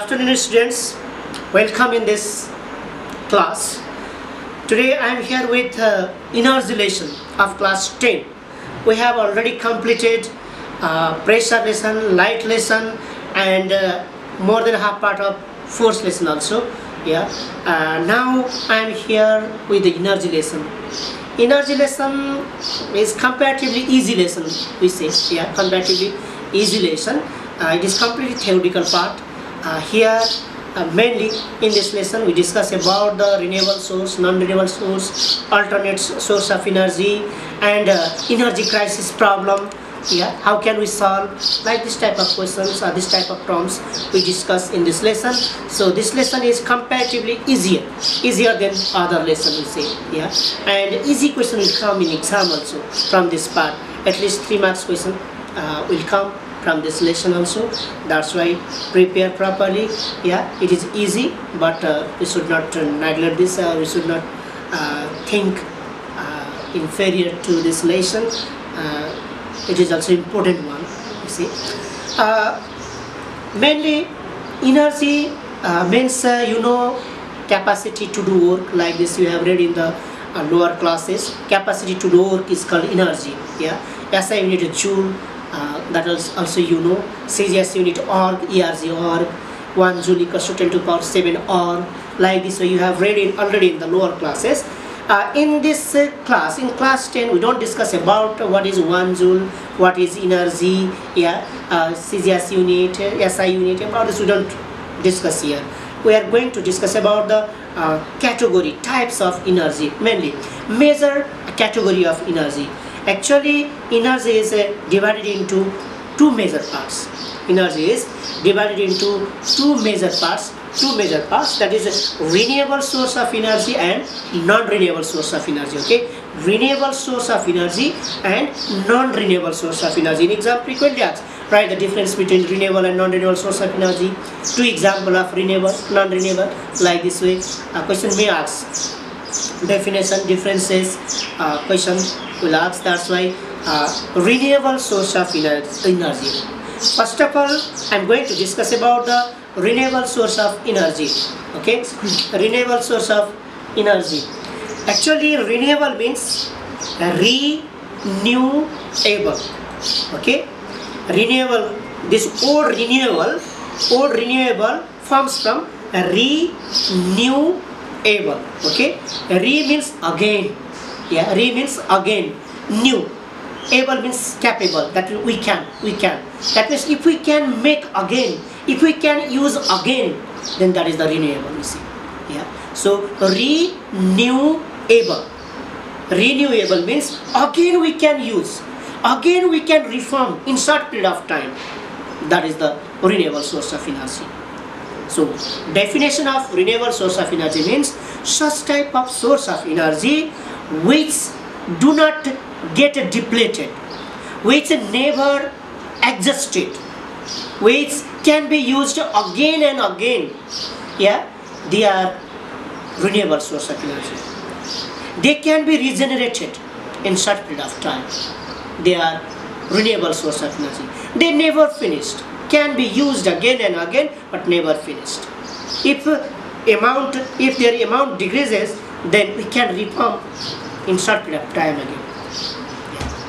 afternoon, students. Welcome in this class. Today I am here with energy lesson of class 10. We have already completed pressure lesson, light lesson, and more than half part of force lesson also. Now I am here with the energy lesson. Energy lesson is comparatively easy lesson, we say. Comparatively easy lesson. It is completely theoretical part. Mainly in this lesson we discuss about the renewable source, non-renewable source, alternate source of energy, and energy crisis problem. How can we solve, like this type of questions or this type of terms we discuss in this lesson. So this lesson is comparatively easier than other lesson, we say. And easy question will come in exam also from this part. At least 3 marks question will come from this lesson also. That's why prepare properly. It is easy, but we should not neglect this. We should not think inferior to this lesson. It is also important one, you see. Mainly energy means capacity to do work. Like this you have read in the lower classes. Capacity to do work is called energy. SI unit joule, that is also CGS unit org, ERG org, 1 joule equals to 10 to the power 7 org. Like this, so you have read it already in the lower classes. In this class, in class 10, we don't discuss about what is 1 joule, what is energy, CGS unit, SI unit. About this we don't discuss here. We are going to discuss about the category, types of energy, mainly major category of energy. Actually, energy is divided into 2 major parts. Energy is divided into 2 major parts. That is renewable source of energy and non-renewable source of energy. Okay, renewable source of energy and non-renewable source of energy. In exam frequently asked, write the difference between renewable and non-renewable source of energy. 2 example of renewable, non-renewable. Like this way, a question may ask. Definition, differences, question will ask. That's why renewable source of energy. First of all, I am going to discuss about the renewable source of energy. Okay, renewable source of energy. Actually, renewable means renewable. Okay, renewable. This old renewable forms from renewable. Okay, re means again. Re means again. New. Able means capable, that we can. That means if we can make again, if we can use again, then that is the renewable, you see. So renewable means again we can use, again we can reform in short period of time. That is the renewable source of energy. So definition of renewable source of energy means such type of source of energy which do not get depleted, which never exhausted, which can be used again and again. They are renewable source of energy. They can be regenerated in short period of time. They are renewable source of energy. They never finished, can be used again and again, but never finished. If their amount decreases, then we can reform in short period of time again.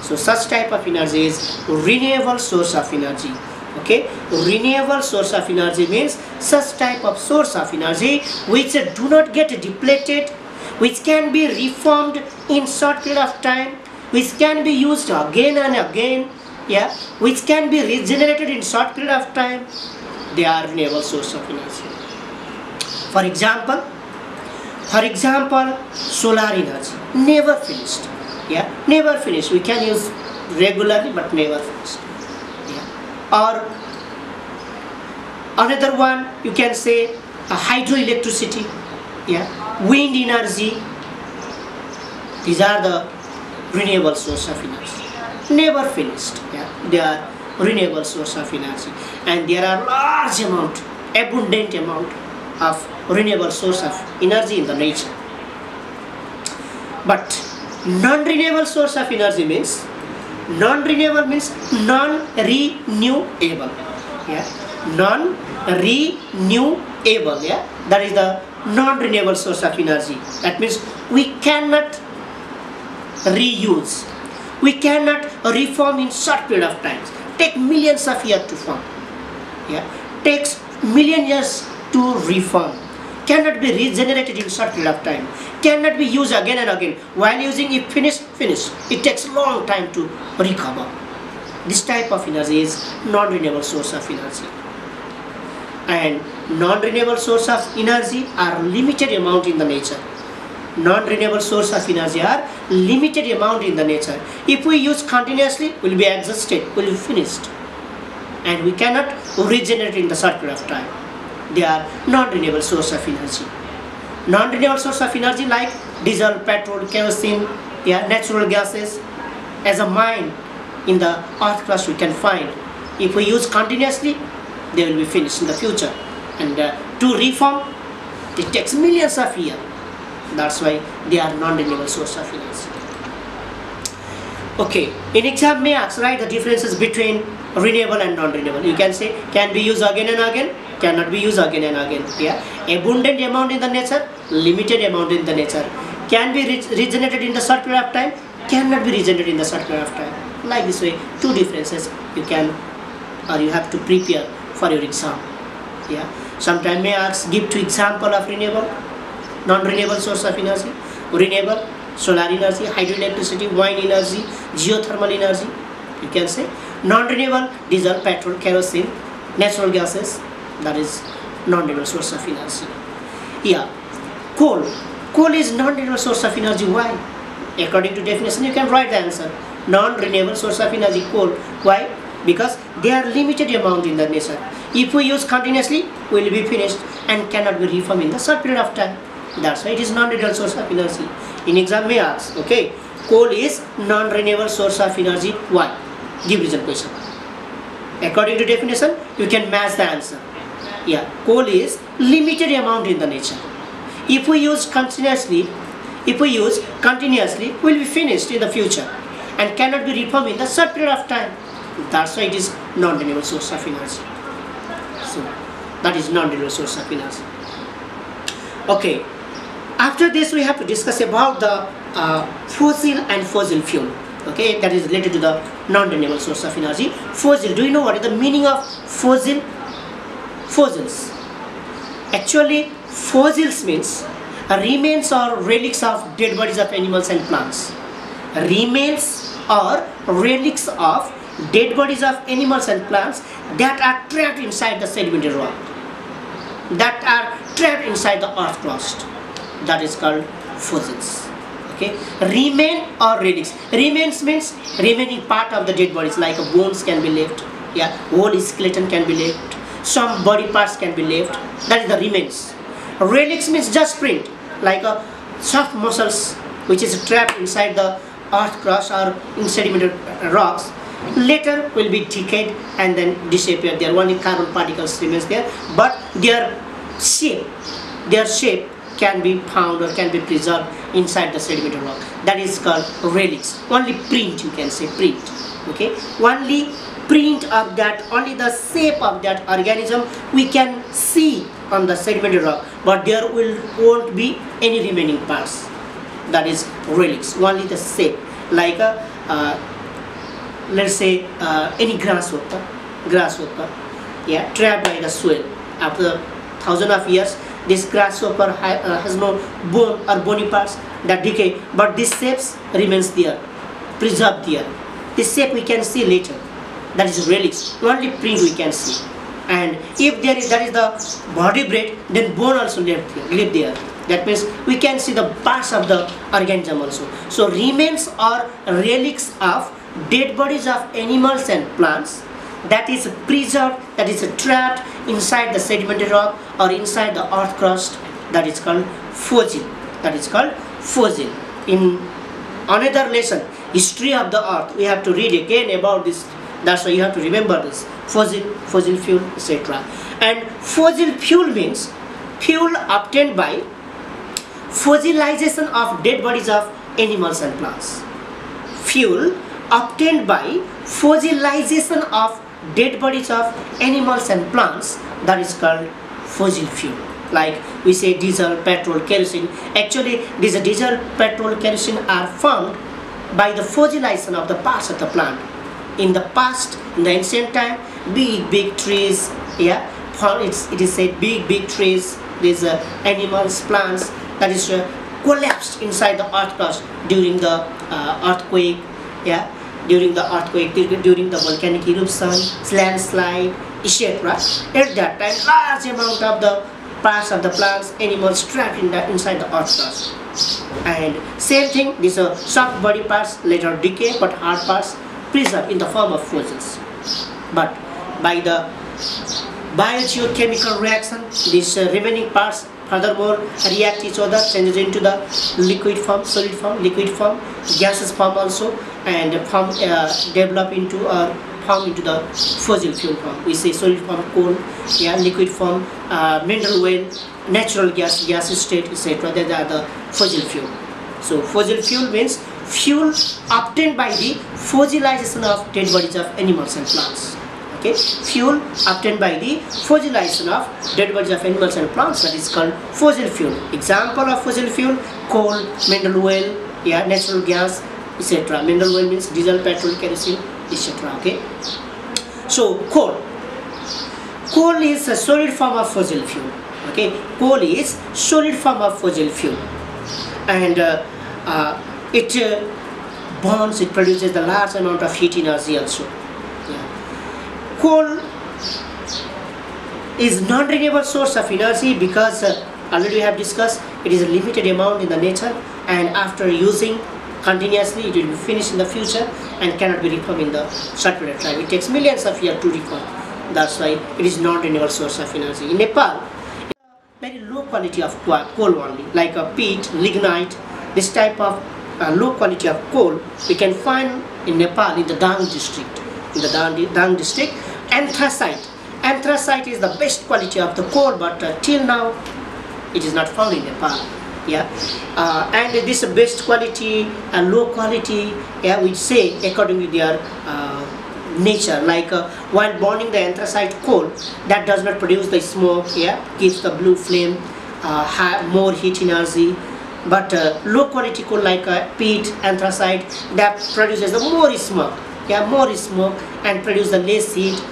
So such type of energy is renewable source of energy. Okay, renewable source of energy means such type of source of energy which do not get depleted, which can be reformed in short period of time, which can be used again and again, which can be regenerated in short period of time. They are renewable source of energy. For example, solar energy, never finished. Never finished. We can use regularly, but never finished. Or another one, you can say hydroelectricity, wind energy. These are the renewable source of energy. Never finished. They are renewable source of energy, and there are large amount, abundant amount of renewable source of energy in the nature. But non-renewable source of energy means non-renewable. Non-renewable renewable. Yeah, that is the non-renewable source of energy. That means we cannot reuse, we cannot reform in short period of time. Take millions of years to form. Yeah, takes million years to reform. Cannot be regenerated in short period of time. Cannot be used again and again. While using it, finish. It takes long time to recover. This type of energy is non-renewable source of energy. And non-renewable source of energy are limited amount in the nature. Non-renewable source of energy are limited amount in the nature. If we use continuously, will be exhausted, will be finished, and we cannot regenerate in the short period of time. They are non-renewable source of energy. Non-renewable source of energy like diesel, petrol, kerosene, yeah, natural gases. As a mine in the earth crust we can find. If we use continuously, they will be finished in the future. And to reform, it takes millions of years. That's why they are non-renewable source of energy. Okay, in exam may ask, write the differences between renewable and non-renewable. You can say, can be used again and again, cannot be used again and again. Yeah, abundant amount in the nature, limited amount in the nature. Can be regenerated in the short period of time, cannot be regenerated in the short period of time. Like this way, two differences you can, or you have to prepare for your exam. Yeah, sometime may ask, give two example of renewable, non-renewable source of energy. Renewable, solar energy, hydroelectricity, wind energy, geothermal energy. You can say non-renewable, diesel, petrol, kerosene, natural gases. That is non-renewable source of energy. Yeah, coal. Coal is non-renewable source of energy. Why? According to definition, you can write the answer. Non-renewable source of energy, coal. Why? Because they are limited amount in the nature. If we use continuously, we will be finished and cannot be reformed in the short period of time. That's why it is non-renewable source of energy. In exam may ask, okay, coal is non-renewable source of energy. Why? Give reason question. According to definition, you can match the answer. Yeah, coal is limited amount in the nature. If we use continuously, we will be finished in the future and cannot be reformed in the short period of time. That's why it is non-renewable source of energy. So that is non-renewable source of energy. Okay. After this, we have to discuss about the fossil and fossil fuel. Okay, that is related to the non-renewable source of energy. Fossil. Do you know what is the meaning of fossil? Fossils. Actually, fossils means remains or relics of dead bodies of animals and plants. Remains or relics of dead bodies of animals and plants that are trapped inside the sedimentary rock, that are trapped inside the earth crust. That is called fossils. Okay, remain or relics. Remains means remaining part of the dead bodies, like bones can be left. Yeah, whole skeleton can be left. Some body parts can be left. That is the remains. Relics means just print, like a soft muscles which is trapped inside the earth crust or in sedimentary rocks. Later will be decayed and then disappear. There only carbon particles remains there, but their shape can be found or can be preserved inside the sedimentary rock. That is called relics. Only print, you can say print. Okay, only print of that, only the shape of that organism we can see on the sedimentary rock, but there won't be any remaining parts. That is relics. Only the shape, like let's say any grasshopper, yeah, trapped by the soil. After thousands of years, this grasshopper has no bone or bony parts that decay, but this shapes remains there, preserved there. This shape we can see later. That is relics. Only print we can see. And if that is the vertebrate, then bone also live there. That means we can see the parts of the organism also. So remains or relics of dead bodies of animals and plants that is preserved, that is trapped inside the sedimentary rock or inside the earth crust, that is called fossil. That is called fossil. In another lesson, history of the earth, we have to read again about this. That's why you have to remember this. Fossil fuel, etc. And fossil fuel means fuel obtained by fossilization of dead bodies of animals and plants. Fuel obtained by fossilization of dead bodies of animals and plants that is called fossil fuel. Like we say diesel, petrol, kerosene. Actually, these diesel, petrol, kerosene are formed by the fossilization of the parts of the plant. In the past, in the ancient time, big trees, yeah, it is said big trees, these animals, plants, that is collapsed inside the earth crust during the earthquake, yeah, during the earthquake, during the volcanic eruption, landslide, etc. At that time, large amount of the parts of the plants, animals trapped inside the earth crust. And same thing, these soft body parts later decay, but hard parts preserved in the form of fossils. But by the biogeochemical reaction, these remaining parts furthermore react each other, changes into the liquid form, solid form, liquid form, gaseous form also, and develop into form into the fossil fuel form. We say solid form coal, yeah, liquid form mineral oil, natural gas, gaseous state, etc. These are the fossil fuel. So fossil fuel means fuel obtained by the fossilization of dead bodies of animals and plants. Okay, fuel obtained by the fossilization of dead bodies of animals and plants, that is called fossil fuel. Example of fossil fuel: coal, mineral oil, yeah, natural gas, etc. Mineral oil means diesel, petrol, kerosene, etc. Okay, so coal is a solid form of fossil fuel. Okay, coal is solid form of fossil fuel, and it burns, it produces the large amount of heat energy also. Yeah. Coal is non-renewable source of energy because already we have discussed it is a limited amount in the nature, and after using continuously it will be finished in the future and cannot be reformed in the short period of time. It takes millions of years to reform. That's why it is non-renewable source of energy. In Nepal, very low quality of coal only, like a peat, lignite. This type of low quality of coal we can find in Nepal, in the Dang district. In the Dang district, anthracite. Anthracite is the best quality of the coal, but till now it is not found in Nepal. Yeah, and this best quality and low quality, yeah, we say according to their nature. Like while burning the anthracite coal, that does not produce the smoke, yeah, gives the blue flame, more heat energy. But low quality coal like peat, anthracite, that produces the more smoke, yeah, more smoke, and produce the less heat.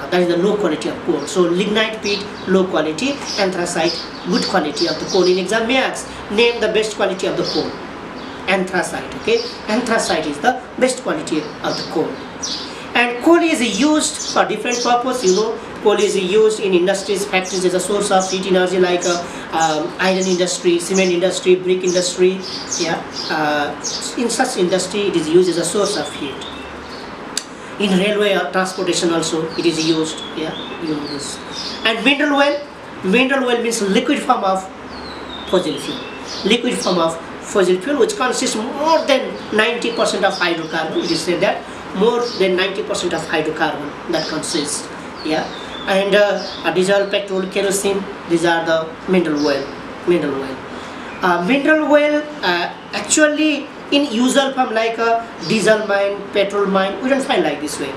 That is the low quality of coal. So lignite, peat, low quality; anthracite, good quality of the coal. In exam may ask, name the best quality of the coal. Anthracite. Okay, anthracite is the best quality of the coal. And coal is used for different purpose. You know, coal is used in industries, factories as a source of heat energy, like iron industry, cement industry, brick industry. Yeah, in such industry, it is used as a source of heat. In railway or transportation also, it is used. Yeah, you know this. And mineral oil means liquid form of fossil fuel. Liquid form of fossil fuel, which consists more than 90% of hydrocarbon. It is said that more than 90% of hydrocarbon that consists. Yeah, and diesel, petrol, kerosene, these are the mineral oil. Mineral oil actually in usual form, like a diesel mine, petrol mine, we don't find like this way.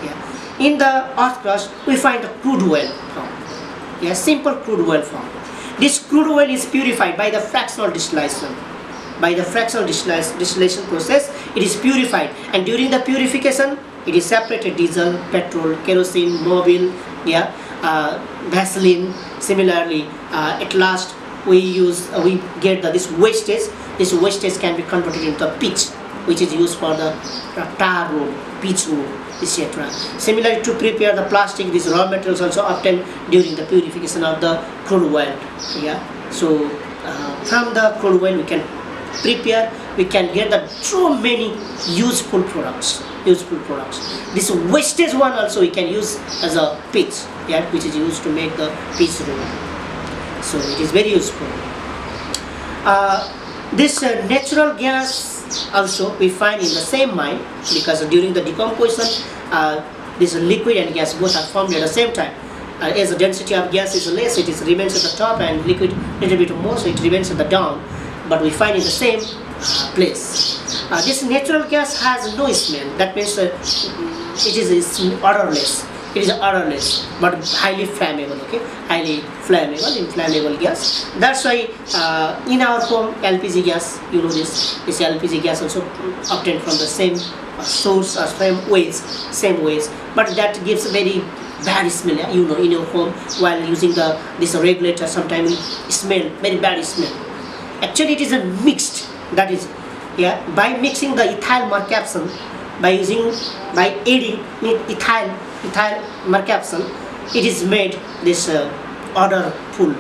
Yeah, in the earth crust we find the crude oil form. Yeah, simple crude oil form. This crude oil is purified by the fractional distillation. By the fractional distillation process, it is purified, and during the purification, it is separated: diesel, petrol, kerosene, mobile, yeah, gasoline. Similarly, at last we get this wastage. This wastage can be converted into pitch, which is used for the tar road, pitch road, etc. Similarly, to prepare the plastic, these raw materials also obtained during the purification of the crude oil. Yeah, so from the crude oil we can prepare, we can get the so many useful products. This wastage one also we can use as a pitch, yeah, which is used to make the pitch road. So it is very useful. This natural gas also we find in the same mine, because during the decomposition, this liquid and gas both are formed at the same time. As the density of gas is less, it remains at the top, and liquid a little bit more, so it remains at the down. But we find in the same place. This natural gas has no smell. That means it is odorless. It is odorless but highly flammable. Okay, highly flammable, inflammable gas. That's why in our home LPG gas, you know this LPG gas also obtained from the same source or same ways, but that gives a very bad smell. Yeah? You know, in your home while using this regulator, sometimes it smell very bad smell. Actually, it is a mixed. That is, yeah, by mixing the ethyl mercaptan, by adding ethyl mercaptan, it is made this odorful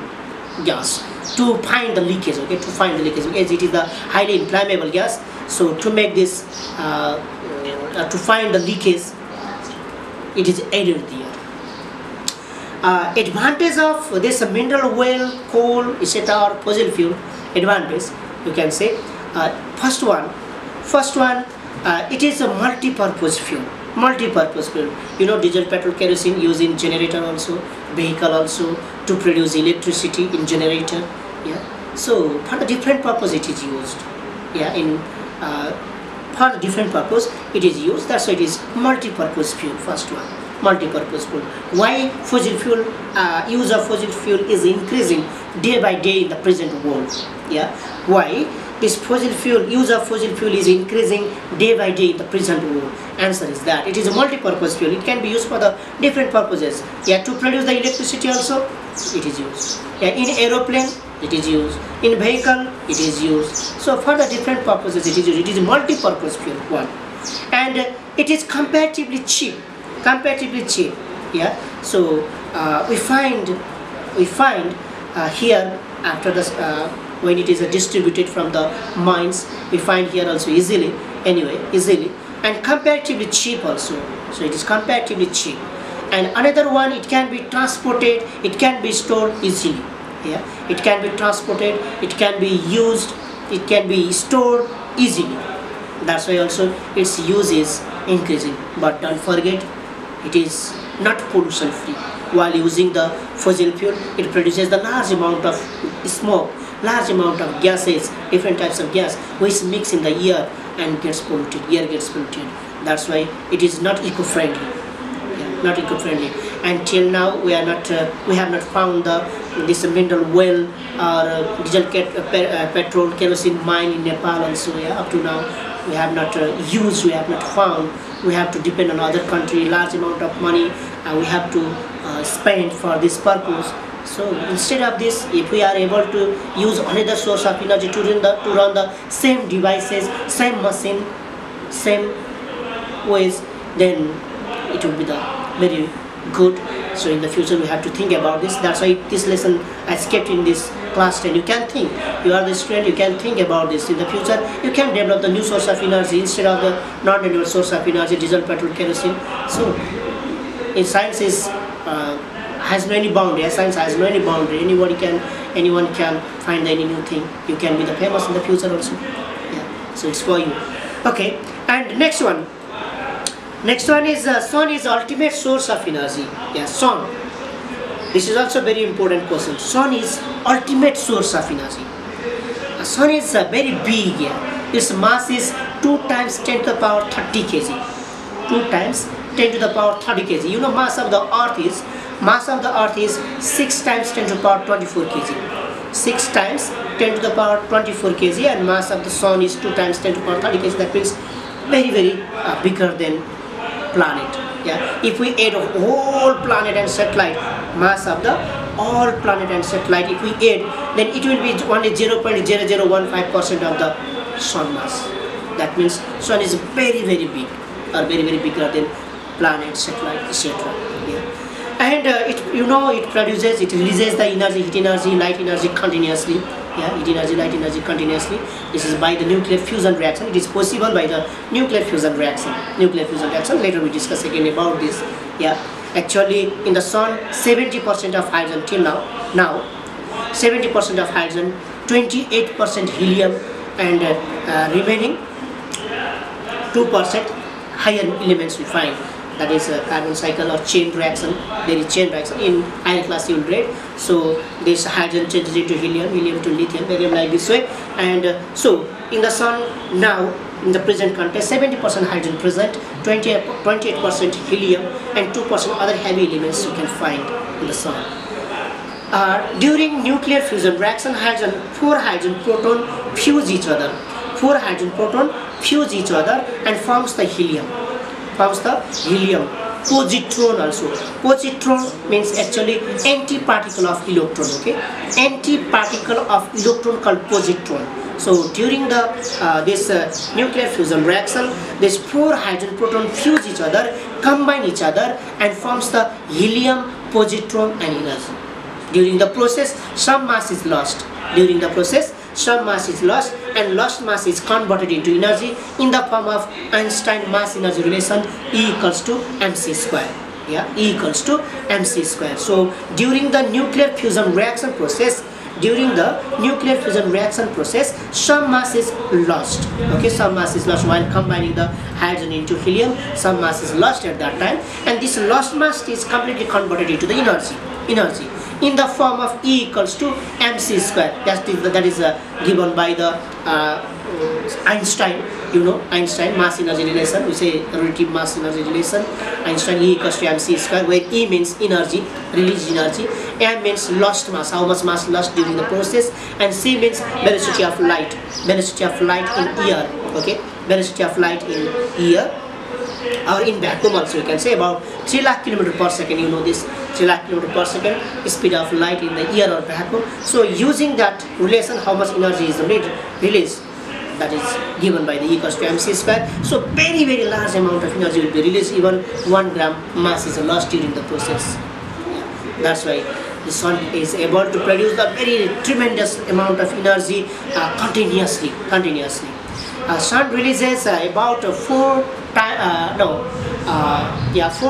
gas to find the leakage. Okay, to find the leakage, as it is the highly inflammable gas. So to make this to find the leakage, it is added there. Advantage of this mineral oil, coal, etc., or fossil fuel advantage, you can say. First one, it is a multi-purpose fuel. You know, diesel, petrol, kerosene used in generator also, vehicle also, to produce electricity in generator. Yeah. So for the different purpose it is used. Yeah. For the different purpose it is used. That's why it is multi-purpose fuel. First one, multi-purpose fuel. Why fossil fuel use of fossil fuel is increasing day by day in the present world? Yeah. Why? This use of fossil fuel is increasing day by day in the present world. Answer is that it is a multi-purpose fuel. It can be used for the different purposes. Yeah, to produce the electricity also it is used. Yeah, in aeroplane it is used. In vehicle it is used. So for the different purposes it is used. It is a multi-purpose fuel one, and it is comparatively cheap. Yeah. So we find here after this. When it is distributed from the mines, we find here also easily, and comparatively cheap also. So it is comparatively cheap. And another one, it can be transported, it can be stored easily. Yeah, it can be transported, it can be used, it can be stored easily. That's why also its use is increasing. But don't forget, it is not pollution free. While using the fossil fuel, it produces the large amount of smoke, large amount of gases, different types of gas, which mix in the air and gets polluted. Air gets polluted. That's why it is not eco-friendly. Yeah, not eco-friendly. Until now, we have not found this mineral well or diesel, petrol, kerosene mine in Nepal also. Yeah, up to now, we have not used. We have not found. We have to depend on other country. Large amount of money we have to spend for this purpose. So instead of this, if we are able to use another source of energy to run the same devices, same machine, same ways, then it will be the very good. So in the future we have to think about this. That's why this lesson I kept in this class 10. You can think. You are the student. You can think about this. In the future, you can develop the new source of energy instead of the non-renewable source of energy, diesel, petrol, kerosene. So in science has no any boundary. Science has no any boundary. Anyone can find any new thing. You can be the famous in the future also. Yeah. So it's for you. Okay. And next one is sun is ultimate source of energy. Yeah, sun. This is also very important question. Sun is ultimate source of energy. Sun is very big. Yeah. Its mass is 2 times 10 to the power 30 kg. 2 times 10 to the power 30 kg. You know, mass of the earth is 6 times 10 to the power 24 kg. 6 times 10 to the power 24 kg, and mass of the sun is 2 times 10 to the power 30 kg. That means very, very bigger than planet. Yeah. If we add a whole planet and satellite, mass of the all planet and satellite, if we add, then it will be only 0.0015% of the sun mass. That means sun is very, very big, or very, very bigger than planet, satellite, etc. Yeah. And it releases the energy, heat energy, light energy continuously. Yeah, heat energy, light energy continuously. This is by the nuclear fusion reaction. It is possible by the nuclear fusion reaction. Later we discuss again about this. Yeah, actually in the sun, 70% of hydrogen till now. 70% of hydrogen, 28% helium, and remaining 2% higher elements we find. That is a carbon cycle or chain reaction. There is chain reaction in higher class you will read. So this hydrogen changes into helium, helium to lithium, like this way. And so in the sun now, in the present context, 70% hydrogen present, 28% helium, and 2% other heavy elements you can find in the sun. During nuclear fusion reaction, four hydrogen proton fuse each other. Four hydrogen proton fuse each other and forms the helium. Positron also. Positron means actually antiparticle of electron. Okay, antiparticle of electron called positron. So during the nuclear fusion reaction, these four hydrogen proton fuse each other, combine each other, and forms the helium, positron, and energy. During the process, some mass is lost. During the process, some mass is lost, and lost mass is converted into energy in the form of Einstein mass energy relation, E equals to mc square. Yeah, E equals to mc square. So during the nuclear fusion reaction process, some mass is lost. Okay, some mass is lost while combining the hydrogen into helium. Some mass is lost at that time, and this lost mass is completely converted into the energy in the form of E equals to mc square. That is given by the Einstein. You know Einstein mass energy relation. We say relative mass energy relation. Einstein, E equals to mc square, where E means energy, released energy, M means lost mass, how much mass lost during the process, and C means velocity of light in air. Okay, velocity of light in air, or in vacuum also you can say, about 3 lakh km per second. You know this 3 lakh km per second speed of light in the air or vacuum. So using that relation, how much energy is released, that is given by the E equals to mc square. So very large amount of energy will be released. Even 1 gram mass is lost during the process. That's why the sun is able to produce the very tremendous amount of energy continuously. Sun releases about 4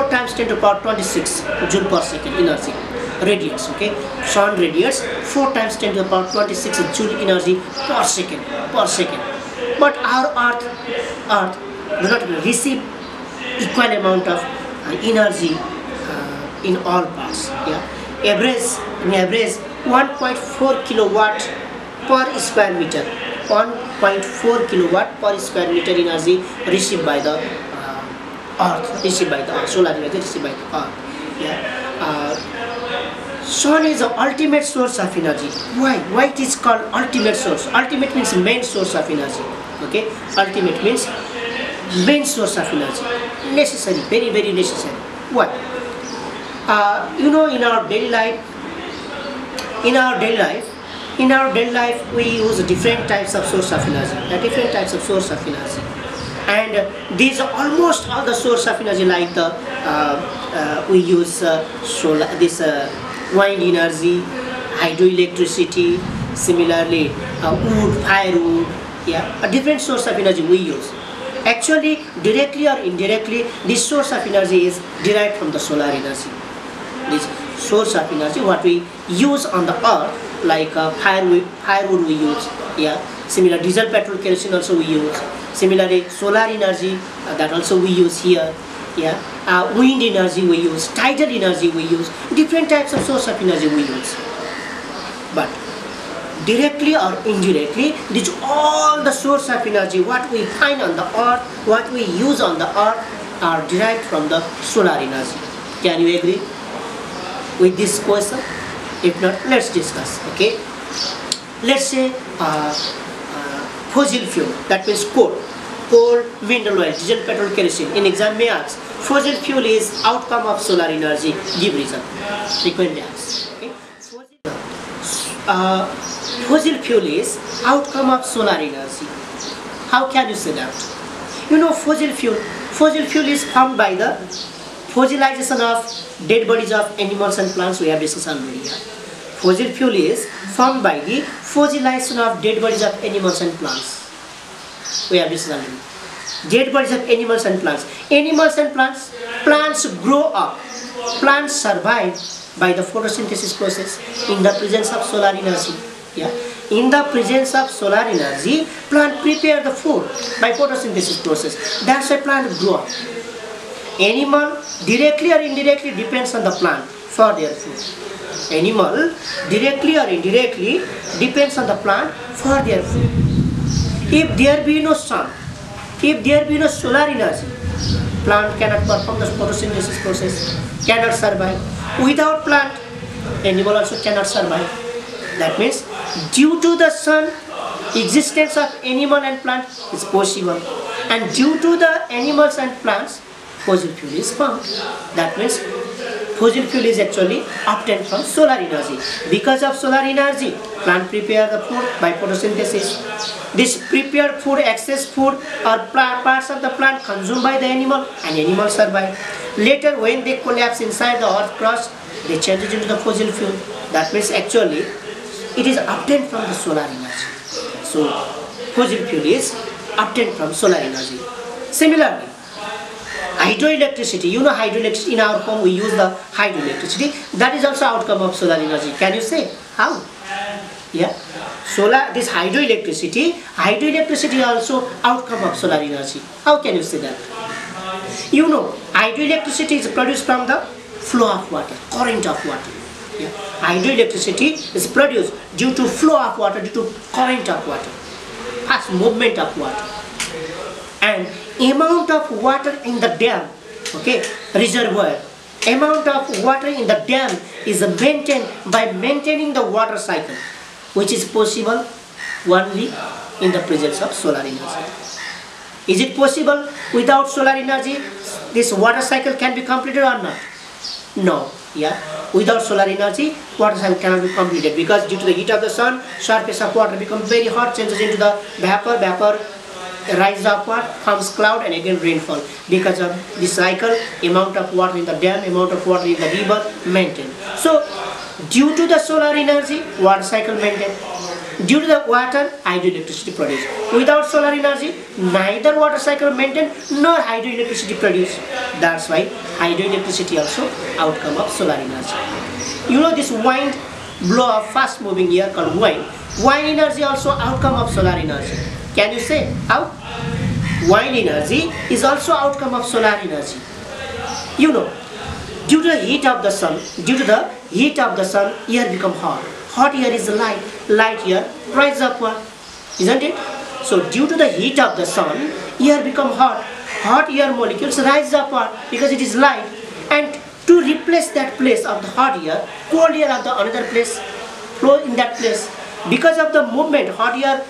times 10 to the power 26 joule per second energy radiates. Okay, sun radiates 4 times 10 to the power 26 joule energy per second. But our Earth do not receive equal amount of energy in all parts. Yeah, average 1.4 kilowatt per square meter. 1.4 kilowatt per square meter energy received by the solar energy received by the Earth. Yeah. Sun is the ultimate source of energy. Why it is called ultimate source? Ultimate means main source of energy. Okay, ultimate means main source of energy. Necessary, very necessary. Why? You know, in our daily life, we use different types of source of energy. And these are almost all the source of energy, like the we use solar, wind energy, hydroelectricity, similarly wood, firewood. Yeah, a different source of energy we use. Actually, directly or indirectly, this source of energy is derived from the solar energy. This source of energy, what we use on the earth, like firewood we use. Yeah, similar diesel, petrol, kerosene also we use. Similarly, solar energy that also we use here. Yeah, wind energy we use, tidal energy we use. Different types of source of energy we use. But directly or indirectly, these all the source of energy what we find on the earth, what we use on the earth, are derived from the solar energy. Can you agree with this question? If not, let's discuss. Okay, let's say fossil fuel, that means coal, mineral oil, diesel, petrol, kerosene. In exam may ask, fossil fuel is outcome of solar energy. Give reason. Frequently asked. Okay? Fossil fuel is outcome of solar energy. How can you say that? You know, fossil fuel is formed by the fossilization of dead bodies of animals and plants. We have discussed already. Yeah? Fossil fuel is formed by the fossilization of dead bodies of animals and plants. We have discussed already. Dead bodies of animals and plants. Plants grow up. Plants survive by the photosynthesis process in the presence of solar energy. Yeah. In the presence of solar energy, plant prepare the food by photosynthesis process. That's why plant grow up. Animal directly or indirectly depends on the plant for their food. Animal directly or indirectly depends on the plant for their food. If there be no sun, If there be no solar energy, plant cannot perform the photosynthesis process, cannot survive. Without plant, animal also cannot survive. That means due to the sun, existence of animal and plant is possible, and due to the animals and plants, fossil fuel is found. That means fossil fuel is actually obtained from solar energy. Because of solar energy, plant prepare the food by photosynthesis. This prepared food, excess food, or parts of the plant consumed by the animal, and animal survive. Later, when they collapse inside the earth crust, they change it into the fossil fuel. That means actually it is obtained from the solar energy. So fossil fuel is obtained from solar energy. Similarly, hydroelectricity, you know hydroelectricity, in our home we use the hydroelectricity, that is also outcome of solar energy. Can you say how? Yeah, this hydroelectricity is also outcome of solar energy. How can you say that? You know, hydroelectricity is produced from the flow of water, current of water. Yeah. Hydroelectricity is produced due to flow of water, due to current of water, fast movement of water, and amount of water in the dam, okay, reservoir. Amount of water in the dam is maintained by maintaining the water cycle, which is possible only in the presence of solar energy. Is it possible without solar energy? This water cycle can be completed or not? No. Yeah, without solar energy, water cycle cannot be completed, because due to the heat of the sun, surface of water becomes very hot, changes into the vapor, rises upward, forms cloud, and again rainfall. Because of this cycle, amount of water in the dam, amount of water in the river maintained. So due to the solar energy, water cycle maintained. Due to the water, hydroelectricity produced. Without solar energy, neither water cycle maintained nor hydroelectricity produced. That's why hydroelectricity also outcome of solar energy. You know this wind blow of fast moving air called wind. Wind energy also outcome of solar energy. Can you say how? Wind energy is also outcome of solar energy. You know, due to the heat of the sun, air become hot. Hot air is light, light air rises upward, isn't it? So due to the heat of the sun, air become hot. Hot air molecules rise upward because it is light, and to replace that place of the hot air, cold air of the another place flow in that place. Because of the movement of hot air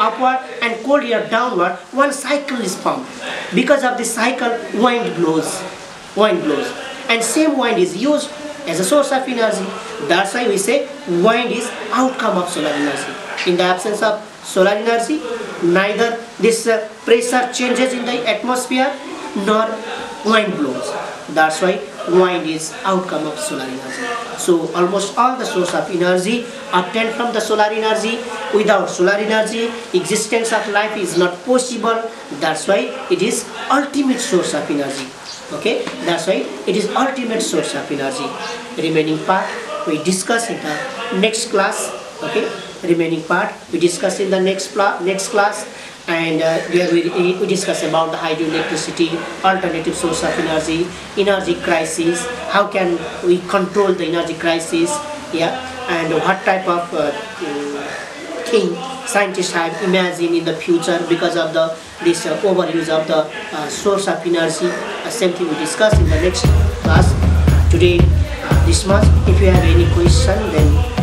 upward and cold air downward, one cycle is formed. Because of this cycle, wind blows, and same wind is used as a source of energy. That's why we say wind is outcome of solar energy. In the absence of solar energy, neither this pressure changes in the atmosphere nor wind blows. That's why wind is outcome of solar energy. So almost all the source of energy obtained from the solar energy. Without solar energy, existence of life is not possible. That's why it is ultimate source of energy. Okay, that's why it is ultimate source of energy. Remaining part we discuss in the next class. Okay, remaining part we discuss in the next class, and where we discuss about the hydroelectricity, alternative source of energy crisis, how can we control the energy crisis, yeah, and what type of thing scientists have imagined in the future because of this overuse of the source of energy. Same thing we discuss in the next class. Today this much. If you have any question, then